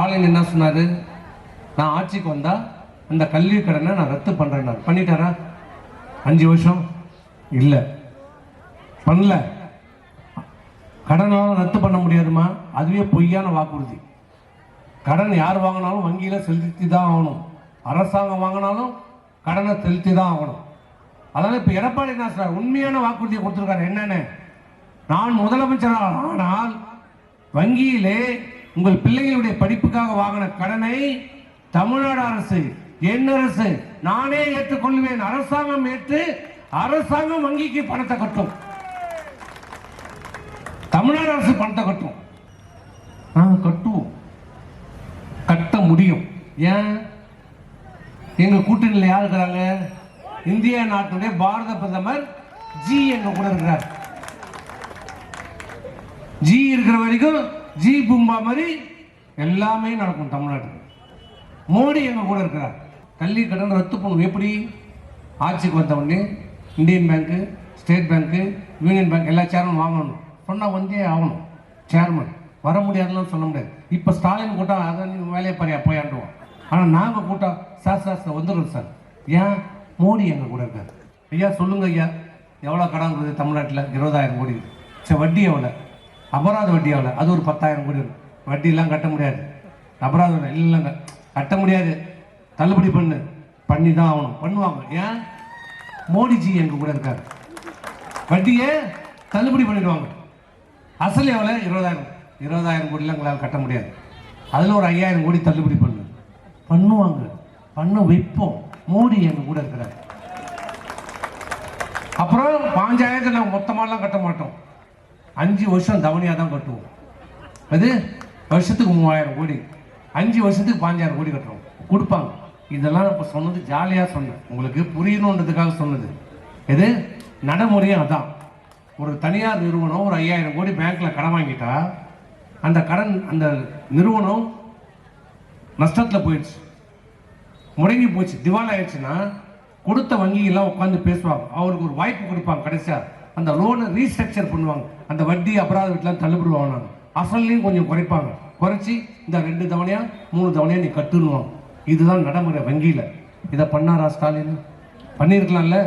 ஸ்டாலின் என்ன சொன்னாரு? நான் ஆட்சிக்கு வந்தா அந்த கல்வி கடனை நான் ரத்து பண்றேன். பண்ணிட்டாரா? 5 வருஷம் இல்ல, பண்ணல. கடனாலும் ரத்து பண்ண முடியாதுமா, அதுவே பொய்யான வாக்குறுதி. கடன் யார் வாங்கினாலும் வங்கியில செலுத்தி தான் ஆகணும். அரசாங்கம் வாங்கினாலும் கடனை செலுத்தி தான் ஆகணும். அதனால இப்ப எடப்பாடி என்ன சொல்றாரு? உண்மையான வாக்குறுதியை கொடுத்திருக்காரு. என்னன்னு, நான் முதலமைச்சர் ஆனால் வங்கியிலே உங்கள் பிள்ளைகளுடைய படிப்புக்காக வாங்கின கடனை தமிழ்நாடு அரசு, என் அரசு நானே ஏற்றுக்கொள்வேன். அரசாங்கம் ஏற்று அரசாங்கம் வங்கிக்கு பணத்தை கட்டும். தமிழ்நாடு அரசு பணத்தை கட்டும். நாங்கள் கட்டுவோம், கட்ட முடியும். ஏன்? எங்க கூட்டணியில் யார் இருக்கிறாங்க? இந்திய நாட்டுடைய பாரத பிரதமர் ஜி எங்க கூட இருக்கிறார். ஜி இருக்கிற வரைக்கும் ஜி பூம்பா மாதிரி எல்லாமே நடக்கும் தமிழ்நாட்டுக்கு. மோடி எங்க கூட இருக்கிறார். கல்வி கடன் ரத்து பண்ணும். எப்படி? ஆட்சிக்கு வந்த உடனே இந்தியன் பேங்க்கு, ஸ்டேட் பேங்க்கு, யூனியன் பேங்க் எல்லா சேர்மன் வாங்கணும் சொன்னா வந்தே ஆகணும். சேர்மன் வர முடியாதுன்னு சொல்ல முடியாது. இப்ப ஸ்டாலின் கூட்டம் அதை நீங்க வேலையை பாரியா போயாண்டுவோம். ஆனா நாங்க கூட்டம் சார் வந்துடும் சார். ஏன்? மோடி எங்க கூட இருக்காரு. ஐயா சொல்லுங்க ஐயா, எவ்வளவு கடன் இருக்குது தமிழ்நாட்டில்? 20,000 கோடி. சரி, வட்டி எவ்வளவு? அபராத வட்டி எவ்வளவு? அது ஒரு 10,000 கோடி இருக்கு. வட்டி எல்லாம் கட்ட முடியாது. அபராதம் இல்லைங்க, கட்ட முடியாது. தள்ளுபடி பண்ணி தான் ஆகணும். பண்ணுவாங்க. ஏன்? மோடிஜி எங்க கூட இருக்காரு. வட்டியே தள்ளுபடி பண்ணிடுவாங்க. அசல் எவ்வளவு? 20,000 கோடிலாம் எங்களால் கட்ட முடியாது. அதுல ஒரு 5,000 கோடி தள்ளுபடி பண்ணுவாங்க. பண்ண வைப்போம். மோடி எங்க கூட இருக்கிறார். அப்புறம் 5,000 நாங்கள் மொத்தமாலாம் கட்ட மாட்டோம். 5 வருஷம் தவணையா தான் கட்டுவோம். அது வருஷத்துக்கு 3,000 கோடி, 5 வருஷத்துக்கு 5,000 கோடி கட்டுறோம். கொடுப்பாங்க. இதெல்லாம் இப்ப சொன்னது ஜாலியா சொன்னேன், உங்களுக்கு புரியணுன்றதுக்காக சொன்னது. இது நடைமுறையும் அதான். ஒரு தனியார் நிறுவனம் ஒரு 5,000 கோடி பேங்க்ல கடன் வாங்கிட்டா அந்த கடன், அந்த நிறுவனம் நஷ்டத்தில் போயிடுச்சு, முடங்கி போச்சு, திவால் ஆயிடுச்சுன்னா கொடுத்த வங்கியெல்லாம் உட்காந்து பேசுவாங்க. அவருக்கு ஒரு வாய்ப்பு கொடுப்பாங்க. கடைசியா அந்த லோனை ரீஸ்ட்ரக்சர் பண்ணுவாங்க. அந்த வட்டி அபராத வீட்டில் தள்ளுபடி வாங்கினாங்க. அசல்லையும் கொஞ்சம் குறைப்பாங்க. குறைச்சி இந்த 2 தவணையா 3 தவணையா நீ கட்டுணுவாங்க. இதுதான் நடைமுறை வங்கியில. இதை பண்ணாரா ஸ்டாலின்? பண்ணியிருக்கலாம்ல.